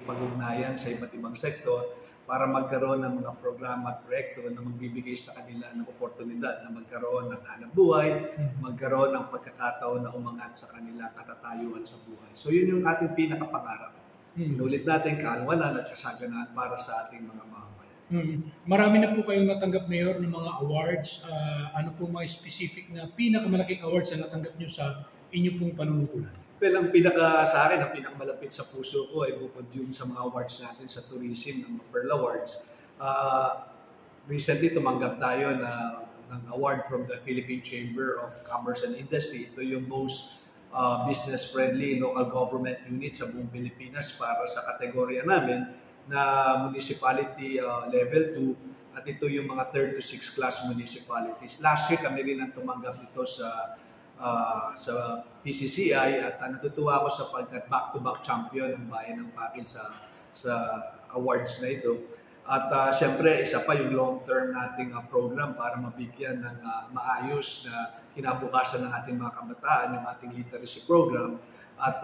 pag-ugnayan sa iba't ibang sektor para magkaroon ng mga programa at proyekto na magbibigay sa kanila ng oportunidad na magkaroon ng hanap buhay, magkaroon ng pagkakataon na umangat sa kanilang katatayuan sa buhay. So yun yung ating pinakapangarap. Inulit natin kaalawanan at kasaganaan para sa ating mga mamamayan. Marami na po kayong natanggap, Mayor, ng mga awards. Ano po mga specific na pinakamalaking awards na natanggap nyo sa inyo pong panunungkulan? Well, ang sa akin, ang pinakamalapit sa puso ko ay bukod yung sa mga awards natin sa tourism, ng Pearl Awards. Recently, tumanggap tayo ng award from the Philippine Chamber of Commerce and Industry. Ito yung most business-friendly local government unit sa buong Pilipinas para sa kategorya namin na municipality level 2 at ito yung mga 3rd to 6th class municipalities. Last year kami rin ang tumanggap nito sa PCCI at natutuwa ako sapagkat back-to-back champion ang bayan ng Pakil sa awards na ito. At siyempre, isa pa yung long-term nating program para mabigyan ng maayos na kinabukasan ng ating mga kabataan, yung ating literacy program. At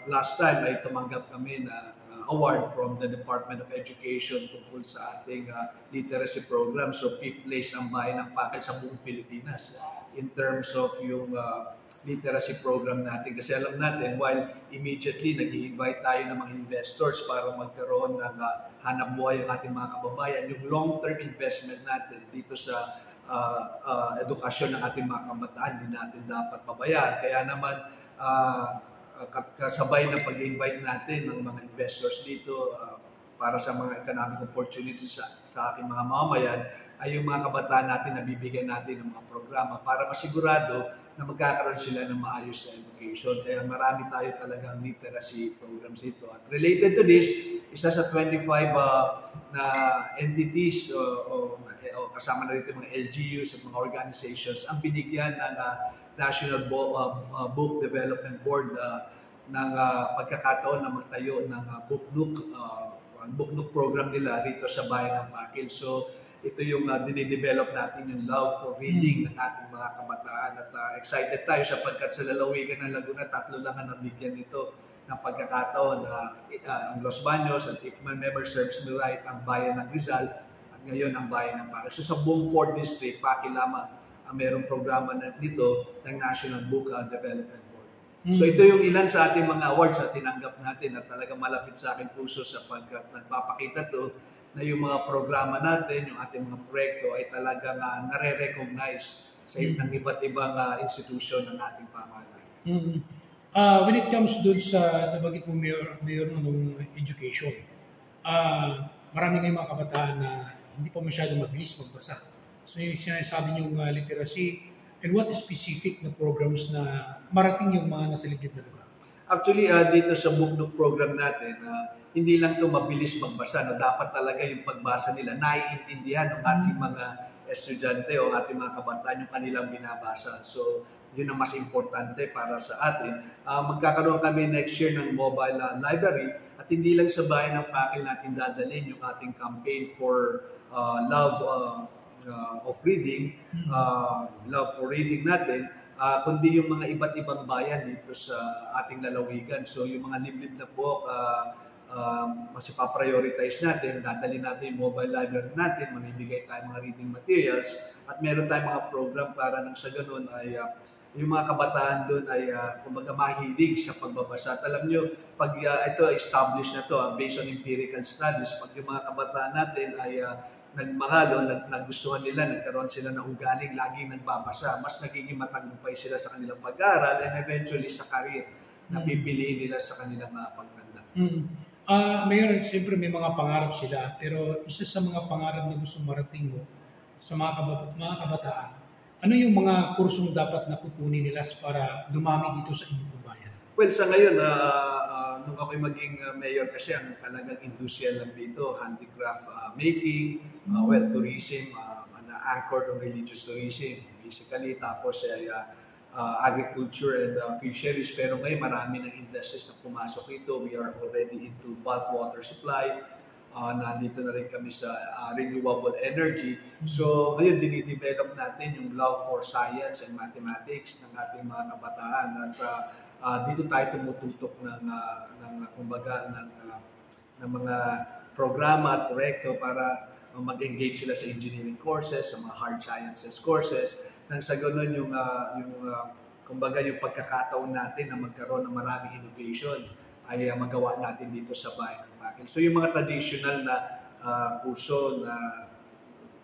last time ay tumanggap kami na award from the Department of Education tungkol sa ating literacy program. So, 5th place ang bayan ng Pakil sa buong Pilipinas in terms of yung literacy program natin. Kasi alam natin, while immediately nag-i-invite tayo ng mga investors para magkaroon ng hanap buhay ang ating mga kababayan, yung long-term investment natin dito sa edukasyon ng ating mga kabataan, hindi natin dapat pabayaan. Kaya naman, kasabay ng pag-invite natin ng mga investors dito para sa mga economic opportunities sa ating mga mamamayan, ay yung mga kabataan natin na bibigyan natin ng mga programa para masigurado na magkakaroon sila ng maayos na education. Kaya marami tayo talagang literacy programs dito. At related to this, isa sa 25 na entities o kasama na rito mga LGUs at mga organizations ang binigyan ng National Book Development Board ng pagkakataon na magtayo ng book nook program nila rito sa bayan ng Pakil. So, ito yung dinidevelop natin yung love for reading ng ating mga kabataan at excited tayo sapagkat sa lalawigan ng Laguna, 3 lang ang nabigyan nito ng pagkakataon ang Los Baños at if my memory serves me right, ang bayan ng Rizal at ngayon ang bayan ng Pakil. So sa buong 4th District, Pakil lamang ang mayroong programa nito ng National Book Development Board. So ito yung ilan sa ating mga awards na tinanggap natin at talagang malapit sa aking puso sapagkat nagpapakita to na yung mga programa natin, yung ating mga proyekto ay talagang nare-recognize sa ng iba't ibang institution ng ating pamahalaan. When it comes dun sa nabanggit mo, Mayor ng education, marami ngayong mga kabataan na hindi pa masyadong mabilis magbasa. So yung sinasabi niyong literacy, and what specific na programs na marating yung mga nasa liblib na lugar? Actually, dito sa book nook program natin, hindi lang ito mabilis magbasa. No? Dapat talaga yung pagbasa nila, naiintindihan ng ating mga estudyante o ating mga kabataan yung kanilang binabasa. So, yun ang mas importante para sa atin. Magkakaroon kami next year ng mobile library at hindi lang sa bayan ng Pakil natin dadalhin yung ating campaign for love of reading, love for reading natin, kundi yung mga iba't ibang bayan dito sa ating lalawigan. So yung mga liblib na book, mas ipaprioritize natin, dadali natin yung mobile library natin, mamibigay tayo mga reading materials, at meron tayong mga program para nang sa ganun ay yung mga kabataan doon ay kumbaga mahilig sa pagbabasa. At alam nyo, pag ito established na to, based on empirical studies, pag yung mga kabataan natin ay nagmahal o nagustuhan nila, nagkaroon sila ng ugaling laging nagbabasa, mas nagiging matagumpay sila sa kanilang pag-aaral and eventually sa career na pipiliin nila sa kanilang pagtanda. Mayor, siyempre may mga pangarap sila, pero isa sa mga pangarap na gusto marating mo sa mga kabataan, ano yung mga kursong dapat napupunin nila para dumami dito sa inyong bayan? Well, sa ngayon, nung ako'y maging mayor kasi ang talagang industrial lang dito, handicraft making, tourism, anchored on religious tourism, basically, tapos agriculture and fisheries. Pero ngayon marami ng industries na pumasok ito. We are already into bulk water supply. Nandito na rin kami sa renewable energy. So ngayon dinidevelop natin yung love for science and mathematics ng ating mga kabataan. At dito tayo tumututok ng kumbaga ng mga programa at proyekto para mag-engage sila sa engineering courses, sa mga hard sciences courses, nang sa ganun kumbaga yung pagkakataon natin na magkaroon ng maraming innovation ay magawa natin dito sa bayan ng Pakil. So yung mga traditional na kurso na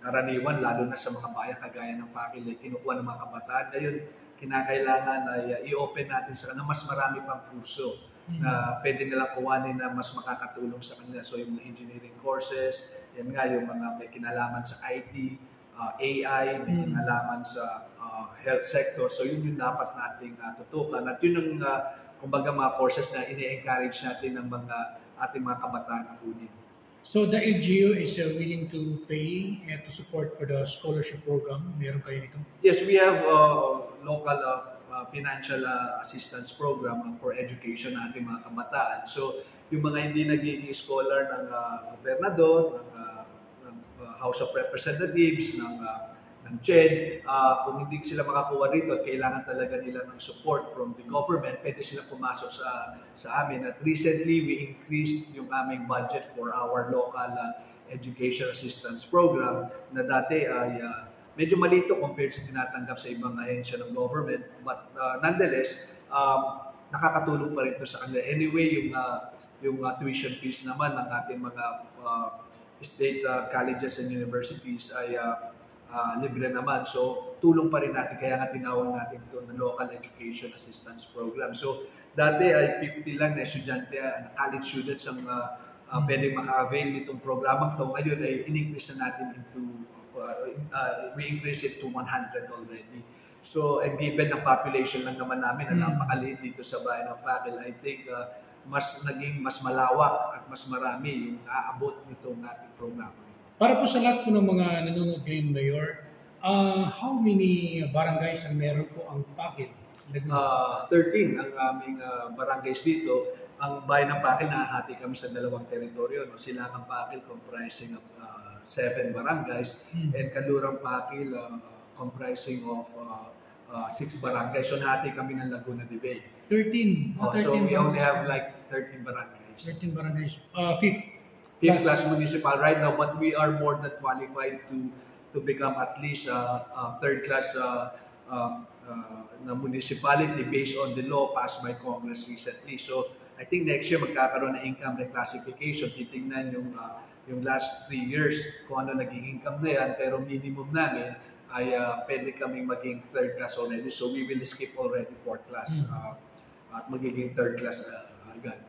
karaniwan, lalo na sa mga bayan kagaya ng Pakil, ay kinukuha ng mga kabataan. Ngayon, kinakailangan ay i-open natin sa kanila mas marami pang kurso na pwede nilang kuhanin na mas makakatulong sa kanila. So yung mga engineering courses, yan nga yung mga may kinalaman sa IT, AI, may kinalaman sa health sector. So yun yung dapat nating tutukan. At yun ang kumbaga mga courses na ini-encourage natin ng ating mga kabataan na kunin. So the LGU is willing to pay to support for the scholarship program. Meron kayo nito? Yes, we have local financial assistance program for education ng ating mga kabataan. So yung mga hindi nagiging scholar ng gobernador, ng House of Representatives, ng CHED, kung hindi sila makakuha rito at kailangan talaga nila ng support from the government, pwede sila pumasok sa amin. At recently, we increased yung aming budget for our local education assistance program na dati ay medyo malito compared sa tinatanggap sa ibang ahensya ng government. But nonetheless, nakakatulong pa rin ito sa kanila. Anyway, yung tuition fees naman ng ating mga state colleges and universities ay libre naman. So, tulong pa rin natin. Kaya nga tinawag natin ito na Local Education Assistance Program. So, dati ay 50 lang na estudyante, college students ang pwedeng maka-avail nitong programang ito. Ngayon ay in-increase na natin we increase it to 100 already. So, and given ang population lang naman namin na napakaliit dito sa bayan ng Pakil, I think naging mas malawak at mas marami yung aabot nitong ating programa. Para po sa lahat po ng mga nanonood ngayon, Mayor, how many barangays ang meron po ang Pakil? 13 ang aming barangays dito. Ang bayan ng Pakil, nakahati kami sa dalawang teritoryo. No? Silangang Pakil comprising of 7 barangays and Kanlurang Pakil comprising of 6 barangays. So nahati kami ng Laguna de Bay. 13. 13 so we only have like 13 barangays. 13 barangays. Fifth class municipal right now, but we are more than qualified to become at least third class na municipality based on the law passed by Congress recently. So I think next year magkakaroon ng income reclassification. Titingnan yung last 3 years kung ano naging income na yan, pero minimum namin ay pwede kaming maging third class already. So we will skip already fourth class at magiging third class agad.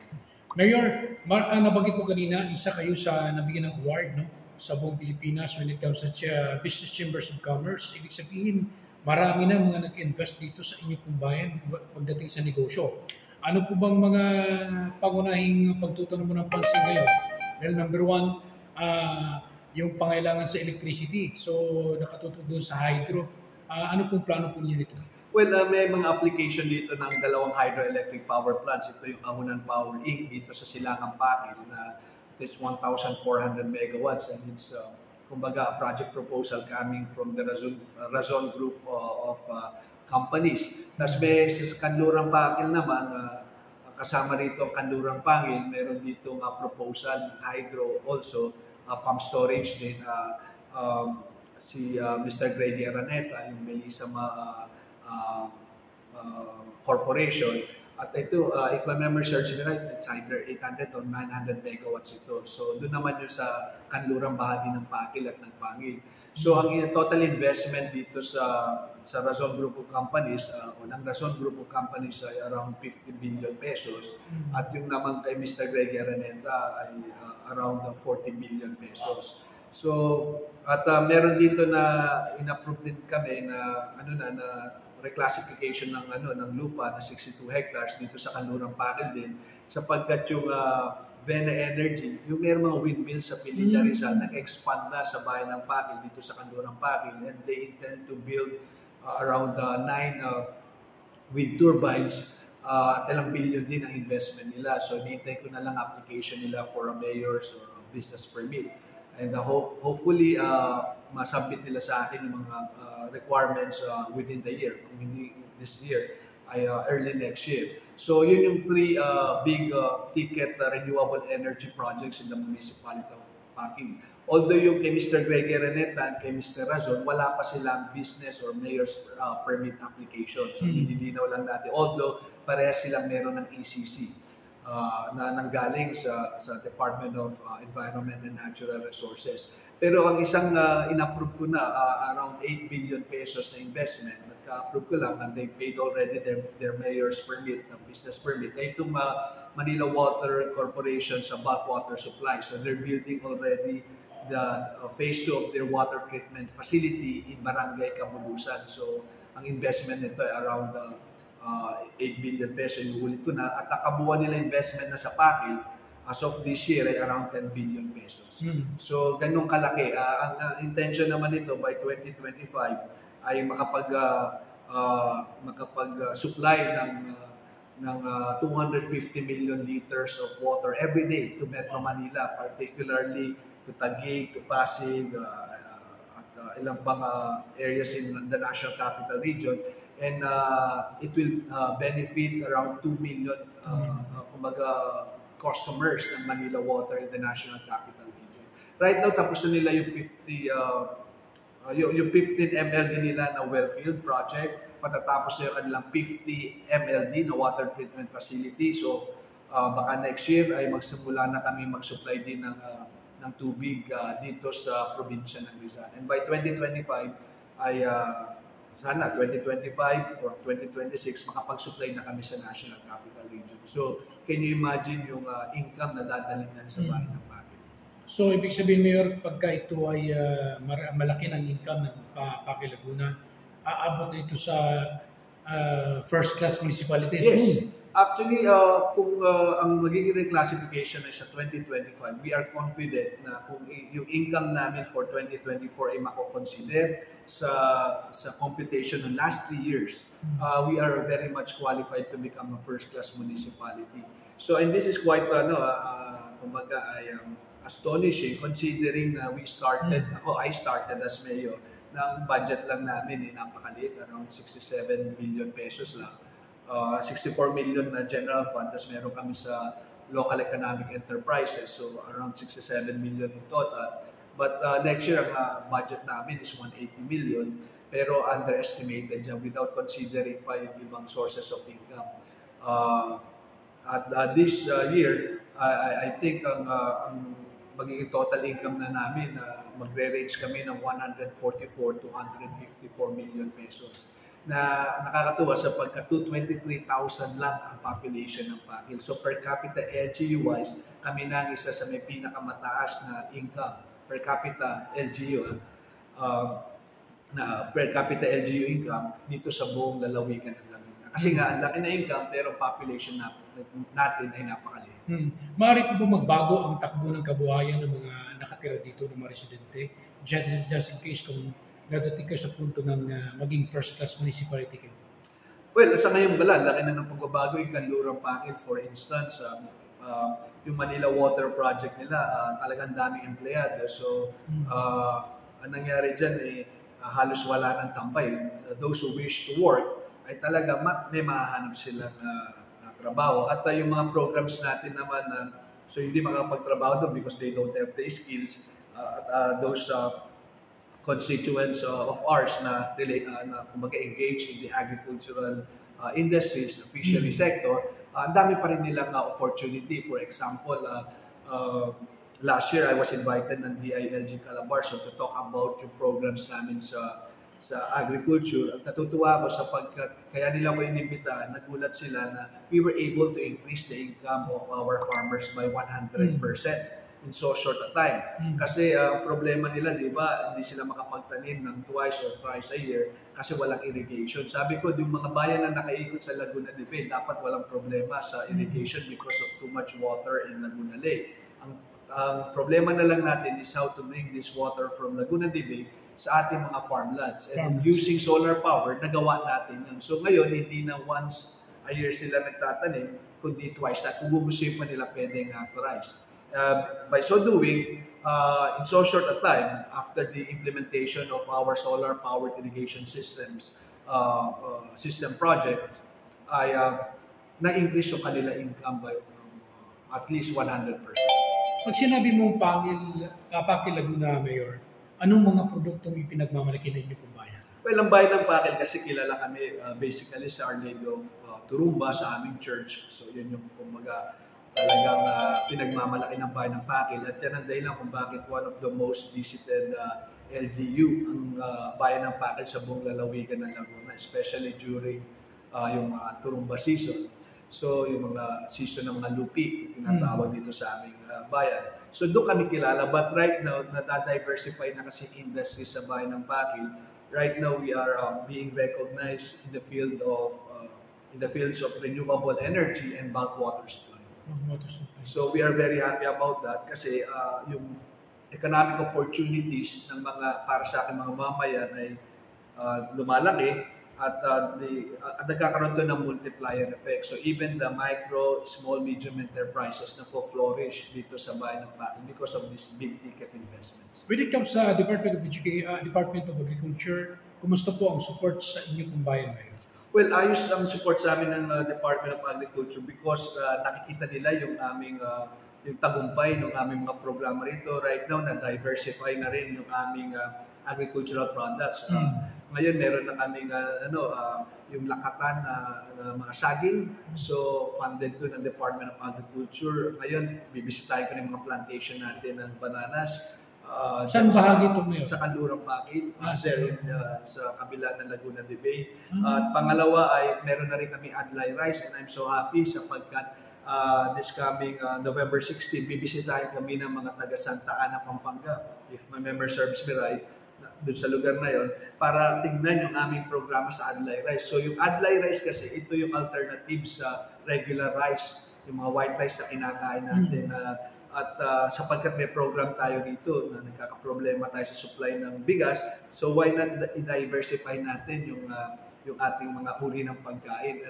Mayor, nabanggit po kanina, isa kayo sa nabigyan ng award sa buong Pilipinas when it comes to Business Chambers of Commerce. Ibig sabihin, marami na mga nag-invest dito sa inyong pong bayan pagdating sa negosyo. Ano po bang mga pangunahing pagtutunan mo ng pansin ngayon? Well, number 1, yung pangailangan sa electricity. So, nakatutok doon sa hydro. Ano pong plano po niyo nito? Well, may mga application dito ng dalawang hydroelectric power plants. Ito yung Ahunan Power Inc. dito sa Silangang Pakil na it's 1,400 megawatts and it's kumbaga a project proposal coming from the Razon Group of companies. Tapos may sa Kanlurang Pakil naman, kasama rito ang Kanlurang Pakil, meron dito proposal ng hydro also, pump storage din. Si Mr. Grady Araneta, yung Melissa Corporation. At ito, if my memory serves me right, it's either 800 or 900 megawatts ito. So, doon naman yun sa kanlurang bahagi ng Pakil at ng Pangil. So, ang total investment dito sa Razon Group of Companies, o ng Razon Group of Companies ay around 50 billion pesos. At yung naman kay Mr. Greg Araneta ay around 40 billion pesos. So, at meron dito na in-approve din kami na na reclassification ng lupa na 62 hectares dito sa Kanlurang Pakil din sapagkat yung Vena Energy, yung meron mga windmill sa Pilinda Rizal, nag-expand na sa bayan ng Pakil dito sa Kanlurang Pakil and they intend to build around 9 wind turbines at ilang billion din ang investment nila. So, hinihintay ko na lang application nila for a mayor's or a business permit. And hopefully, masubmit nila sa akin yung mga requirements within the year. Kung hindi this year, ay early next year. So yun yung three big ticket renewable energy projects in the municipality of Pakil. Although yung kay Mr. Greggy Reneta at kay Mr. Razon, wala pa silang business or mayor's permit application. So nililinaw lang natin. Although parehas silang meron ng ECC na nanggaling sa Department of Environment and Natural Resources. Pero ang isang in-approve ko na around 8 billion pesos na investment, nagka-approve ko lang and they paid already their mayor's permit, business permit, ay itong Manila Water Corporation sa bulk water supply. So they're building already the phase 2 of their water treatment facility in Barangay Camulusan. So ang investment nito ay around 8 billion pesos, inuulit ko na, at nakabuo nila investment na sa Pakil as of this year ay around 10 billion pesos. So ganun kalaki. Ang intention naman nito by 2025 ay makapag-supply ng 250 million liters of water every day to Metro Manila, particularly to Taguig, to Pasig, at ilang pang areas in the National Capital Region. And it will benefit around 2 million customers ng Manila Water in the National Capital Region. Right now, tapos na nila yung 15 MLD nila na wellfield project. Matatapos na yung kanilang 50 MLD na water treatment facility. So baka next year ay magsimula na kami mag-supply din ng tubig dito sa probinsya ng Rizal. And by 2025 ay sana 2025 or 2026 makapag-supply na kami sa National Capital Region. So, can you imagine yung income na dadalingan sa bayan ng Pakil? So, ibig sabihin, Mayor, pagka ito ay malaki ng income ng Pakil Laguna, aabot na ito sa first-class municipality Yes. soon. Actually, kung ang magiging reclassification ay sa 2025, we are confident na kung yung income namin for 2024 ay mako-consider sa computation ng last 3 years, we are very much qualified to become a first-class municipality. So, and this is quite, kumbaga, ay astonishing considering na we started, I started as mayor, na ang budget lang namin ay napakaliit, around 67 billion pesos lang. 64 million na general fund, tapos meron kami sa local economic enterprises, so around 67 million in total. But next year, ang budget namin is 180 million, pero underestimated dyan without considering pa yung ibang sources of income. At this year, I think ang magiging total income na namin, magre-range kami ng 144 to 154 million pesos. Na nakakatuwa sapagkat 223,000 lang ang population ng Pakil. So per capita LGU-wise, kami na ang isa sa may pinakamataas na income per capita LGU. Na per capita LGU income dito sa buong lalawigan ng Laguna. Kasi nga, ang laki na income pero population natin ay napakaliit. Maaari po ba magbago ang takbo ng kabuhayan ng mga nakatira dito ng mga residente? Just in case kung dadating kayo sa punto ng maging first-class municipality kayo? Well, sa ngayon bala, laki na ng pagbabago yung Kanlurang Pakil. For instance, yung Manila Water Project nila, talagang daming empleyado. So, ang nangyari dyan, halos wala ng tambay. Those who wish to work, ay talaga may mahahanap silang trabaho. At yung mga programs natin naman, so hindi makapagtrabaho doon because they don't have the skills. Those constituents of ours na mag-engage in the agricultural industries, the fishery sector, ang dami pa rin nilang opportunity. For example, last year I was invited ng DILG Calabarzon to talk about yung programs namin sa agriculture. At natutuwa ako sapagkat kaya nila ko inimbita, nagulat sila na we were able to increase the income of our farmers by 100%. In so short a time. Kasi ang problema nila, di ba, hindi sila makapagtanim ng twice or thrice a year kasi walang irrigation. Sabi ko, yung mga bayan na nakaikot sa Laguna de Bay, dapat walang problema sa irrigation because of too much water in Laguna Lake. Ang problema na lang natin is how to bring this water from Laguna de Bay sa ating mga farmlands. And using solar power, nagawa natin yun. So ngayon, hindi na once a year sila nagtatanim, kundi twice. At kung gugustuhin pa nila, pwedeng thrice. By so doing, in so short a time, after the implementation of our solar-powered irrigation system project, ay na-increase yung kanila income by at least 100%. Pag sinabi mong Pakil Laguna, Mayor, anong mga produktong ipinagmamalaki na inyo pong bayan? Well, ang bayan ng Pakil kasi kilala kami basically sa Our Lady of Turumba sa aming church. So yun yung kumbaga talagang pinagmamalaki ng bayan ng Pakil. At yan ang dahilan kung bakit one of the most visited LGU ang bayan ng Pakil sa buong lalawigan ng Laguna, especially during yung Turumba season. So, yung mga season ng mga lupi, tinatawag dito sa aming bayan. So, doon kami kilala. But right now, natadiversify na kasi industry sa bayan ng Pakil. Right now, we are being recognized in the field of in the fields of renewable energy and bulk water supply. So, we are very happy about that kasi yung economic opportunities ng mga para sa aking mga mamayan ay lumalaki. At nagkakaroon to ng multiplier effect. So even the micro, small, medium enterprises na po-flourish dito sa bayan ng Pakil because of these big ticket investments. When it comes sa Department of Department of Agriculture, kumusta po ang support sa inyo pong bayan ngayon? Well, ayos ang support sa amin ng Department of Agriculture because nakikita nila yung aming yung tagumpay ng aming mga programa rito. Right now, na-diversify na rin yung aming agricultural products. Ngayon, meron na kaming yung lakatan na mga saging. So, funded to ng Department of Agriculture. Ngayon, bibisitahin ko na yung mga plantation natin ng bananas. Saan bahagi ito ngayon? Sa Kanlurang Pakil, sa kabila ng Laguna de Bay. At pangalawa ay meron na rin kami Adlay Rice and I'm so happy sapagkat this coming November 16, bibisitahin kami ng mga taga Santa Ana, Pampanga. If my memory serves me right, doon sa lugar na yon para tignan yung aming programa sa Adlay Rice. So yung Adlay Rice kasi, ito yung alternative sa regular rice, yung mga white rice na kinakain natin. At sapagkat may program tayo dito na nagkakaproblema tayo sa supply ng bigas, so why not i-diversify natin yung ating mga uri ng pagkain.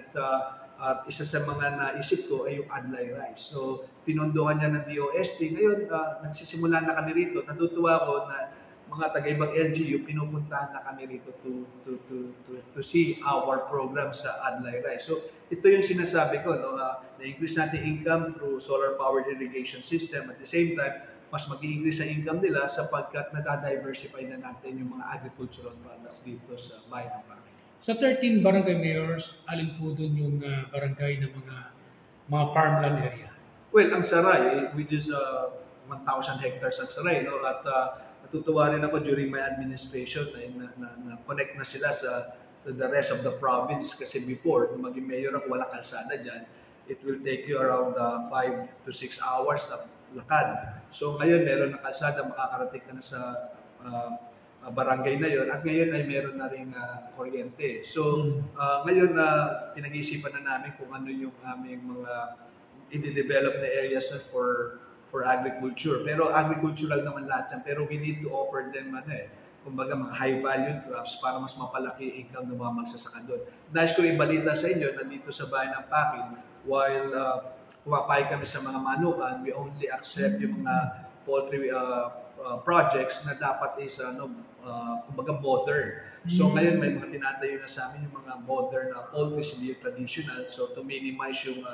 At isa sa mga naisip ko ay yung Adlay Rice. So pinondohan niya ng DOST. Ngayon, nagsisimula na kami rito. Natutuwa ko na mga taga-ibang LGU, pinupuntahan na kami rito to see our program sa Adlay Rice. So, ito yung sinasabi ko, no? Na-increase natin income through solar-powered irrigation system. At the same time, mas mag-i-increase ang income nila sapagkat nadadiversify na natin yung mga agricultural products dito sa bayan ng Pakil. Sa 13 barangay mayors, alin po doon yung barangay ng mga farmland area? Well, ang Saray, which is 1,000 hectares ang Saray, no? At natutuwa rin ako during my administration na connect na sila to the rest of the province kasi before, nung maging mayor ako, walang kalsada dyan. It will take you around 5 to 6 hours na lakad. So ngayon, meron na kalsada, makakarating ka na sa barangay na yon at ngayon ay meron na rin kuryente. So ngayon pinag-iisipan na namin kung ano yung aming mga i-develop na areas for agriculture. Pero agricultural naman lahat yan. Pero we need to offer them kumbaga mga high-value crops para mas mapalaki yung income ng mga magsasaka doon. Nais ko ibalita sa inyo na dito sa bayan ng Pakil, while pumapay kami sa mga manukan, we only accept yung mga poultry projects na dapat is kumbaga modern. So ngayon may mga tinatayo na sa amin yung mga modern poultry, hindi yung traditional. So to minimize yung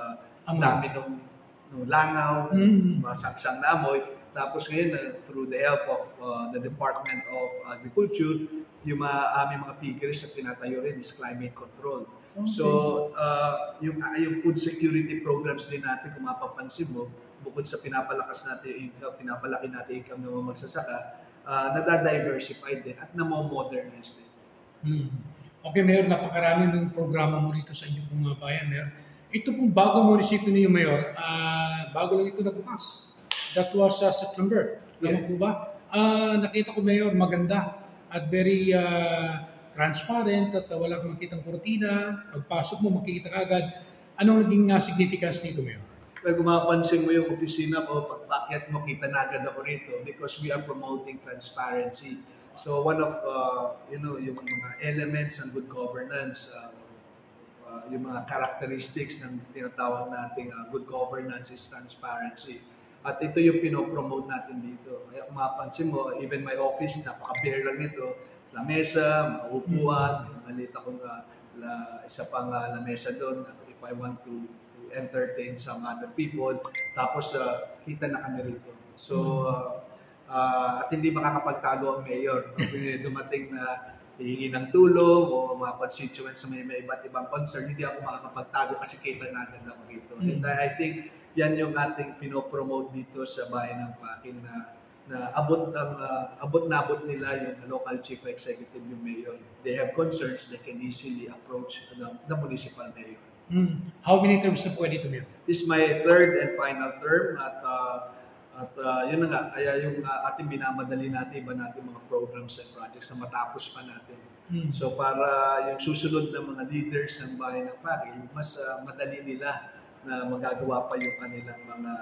dami ng langaw, masaksang na amoy. Tapos ngayon, through the help of the Department of Agriculture, yung aming mga piggeries na tinatayo rin is climate control. Okay. So, yung food security programs din natin, kung mapapansin mo, bukod sa pinapalakas natin yung income, pinapalaki natin yung income ng mga magsasaka, nadadiversify din at namo-modernize din. Okay, Mayor, napakarami ng programa mo rito sa inyong mga bayan, Mayor. Ito pong bagong munisipyo niyo, Mayor, bago lang ito nagbukas. That was September. Alam po ba? Nakita ko, Mayor, maganda at very transparent at wala kang makitang kurtina. Pagpasok mo, makikita ka agad. Anong naging significance nito, Mayor? Well, kung mapapansin mo yung opisina ko, pagpakyat mo, kita na agad ako rito because we are promoting transparency. So one of yung mga elements ng good governance, yung mga characteristics ng tinatawag nating good governance is transparency. At ito yung pinopromote natin dito. Kaya kung mapansin mo, even my office, napaka-bare lang nito. Lamesa, maupuan, maliit akong isa pang lamesa doon if I want to entertain some other people. Tapos kita na kami rito. So, at hindi makakapagtago ang mayor. Kung dumating na hihingi ng tulong o mga constituents na may iba't ibang concern, hindi ako makakapagtago kasi kita na agad ako rito. And I think yan yung ating pinopromote dito sa bayan ng Pakin na abot nila yung local chief executive, yung mayor. They have concerns, they can easily approach the municipal mayor. How many terms na po dito, Mayor? This is my third and final term at yun na nga, kaya yung ating binamadali natin, iba natin mga programs and projects na matapos pa natin. So para yung susunod na mga leaders ng bayan ng Pakin, mas madali nila na magagawa pa yung kanilang mga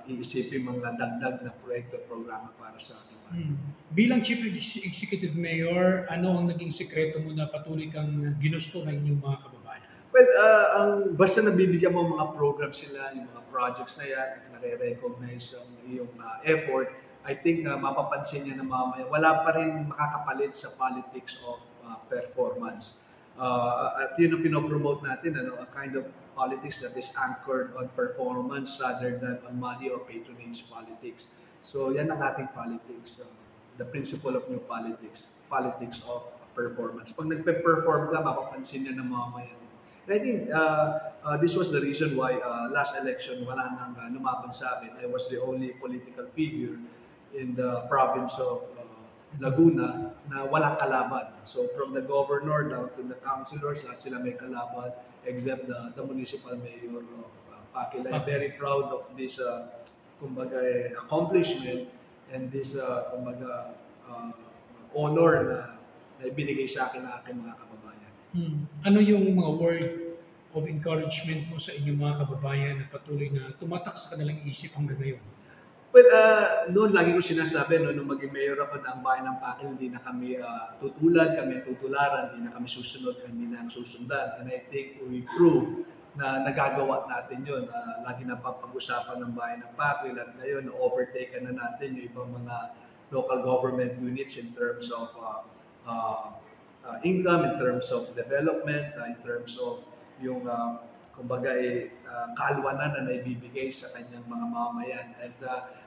iisipin mga dagdag na proyekto at programa para sa ating bayan. Bilang Chief Executive Mayor, ano ang naging sekreto mo na patuloy kang ginusto ng inyong mga kababayan? Well, basta nabibigyan mo mga programs sila, yung mga projects na yan, at nare-recognize ang iyong effort, I think mapapansin niya na mamaya, wala pa rin makakapalit sa politics of performance. At yun ang pinopromote natin, a kind of politics that is anchored on performance rather than on money or patronage politics. So yan ang ating politics, the principle of new politics, politics of performance. Pag nagpe-perform ka, mapapansin niya na mamaya. I think this was the reason why last election wala nang lumaban sa akin. I was the only political figure in the province of Laguna na walang kalaban. So from the governor down to the councilors, lahat sila may kalaban except the municipal mayor of Pakin. I'm very proud of this accomplishment and this honor na ibinigay sa akin ng aking mga kababayan. Ano yung mga word of encouragement mo sa inyong mga kababayan na patuloy na tumatak sa kanilang isip hanggang ngayon? Well, noon lagi ko sinasabi, nung maging mayor ako ng bayan ng Pakin, hindi na kami tutulad, kami tutularan, hindi na kami susunod, kami na ang susundan. And I think we prove na nagagawa natin yun. Lagi na papag-usapan ng bayan ng Pakin at ngayon, overtake na natin yung ibang mga local government units in terms of income, in terms of development, in terms of yung kaalwanan na naibibigay sa kanyang mga mamamayan. And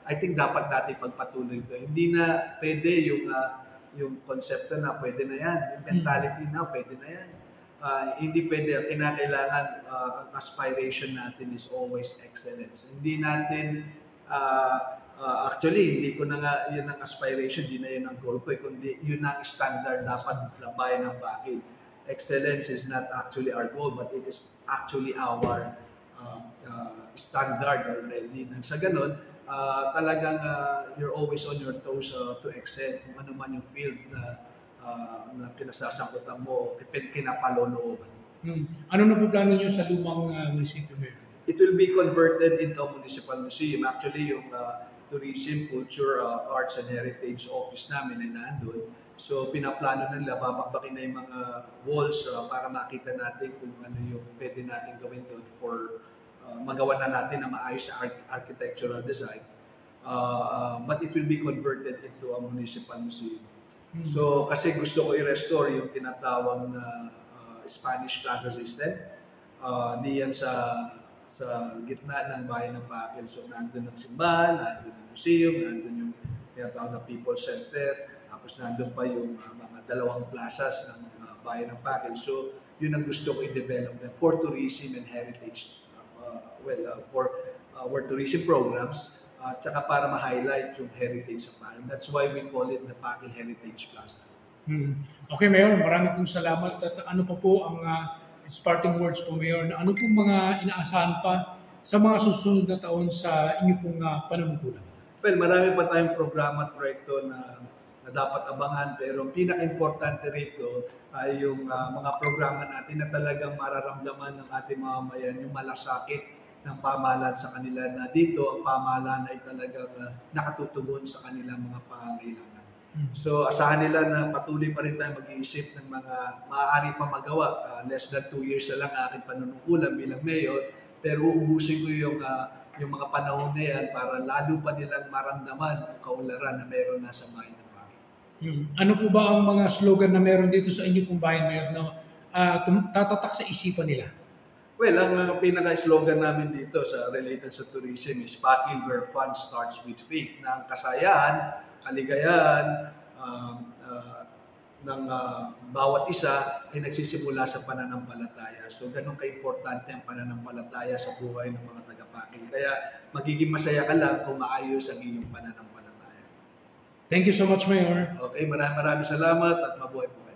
I think dapat natin pagpatuloy ito. Hindi na pwede yung konsepto na pwede na yan, yung mentality na pwede na yan. Hindi pwede, kinakailangan ang aspiration natin is always excellence. Hindi natin actually, hindi ko na nga yun ang aspiration, hindi na yun ang goal ko, kundi yun ang standard dapat sa bayan ng Pakin. Excellence is not actually our goal, but it is actually our standard already. Nang sa ganun, talagang you're always on your toes to excel kung ano man yung field na pinasasangkutan mo, pinapalolooban. Ano na po plano nyo sa lumang munisipyo ngayon? It will be converted into a municipal museum. Actually, yung Tourism, Culture, Arts and Heritage Office namin ay nandun. So pinaplano na nila, babakbakin na yung mga walls para makita natin kung ano yung pwede natin gawin doon for magawa na natin na maayos sa architectural design. But it will be converted into a municipal museum. So kasi gusto ko i-restore yung tinatawag na Spanish Plaza system. Diyan sa gitna ng bayan ng Pakin. So nandun ang simbahan, nandun ang museum, nandun yung tinatawag na People's Center. Tapos nandun pa yung mga dalawang plazas ng bayan ng Pakin. So yun ang gusto ko i-develop for tourism and heritage. For our tourism programs, tsaka para ma-highlight yung heritage sa Pakin. That's why we call it the Pakin Heritage Plaza. Okay, Mayor, maraming pong salamat. At ano pa po ang parting words po, Mayor, na ano pong mga inaasahan pa sa mga susunod na taon sa inyo pong panunungkulan? Well, marami pa tayong programa at proyekto na dapat abangan, pero ang pinaka-importante rito ay yung mga programa natin na talagang mararamdaman ng ating mamamayan, yung malasakit ng pamahalaan sa kanila na dito ang pamahalaan ay talagang nakatutugon sa kanilang mga pangangailangan. So asahan nila na patuloy pa rin tayo mag-iisip ng mga maaari pa magawa. Less than 2 years na lang aking panunungkulan bilang mayor, pero uubusin ko yung mga panahon na yan para lalo pa nilang maramdaman ang kaunlaran na meron na sa bayan ng Pakin. Ano po ba ang mga slogan na meron dito sa inyo pong bayan, Mayor, na tatatak sa isipan nila? Well, ang pinaka-slogan namin dito sa related sa tourism is Pakil where fun starts with faith. Na ang kasayahan, kaligayahan ng bawat isa ay nagsisimula sa pananampalataya. So, ganun ka-importante ang pananampalataya sa buhay ng mga taga-Pakil. Kaya magiging masaya ka lang kung maayos ang iyong pananampalataya. Thank you so much, Mayor. Okay, maraming salamat at mabuhay po.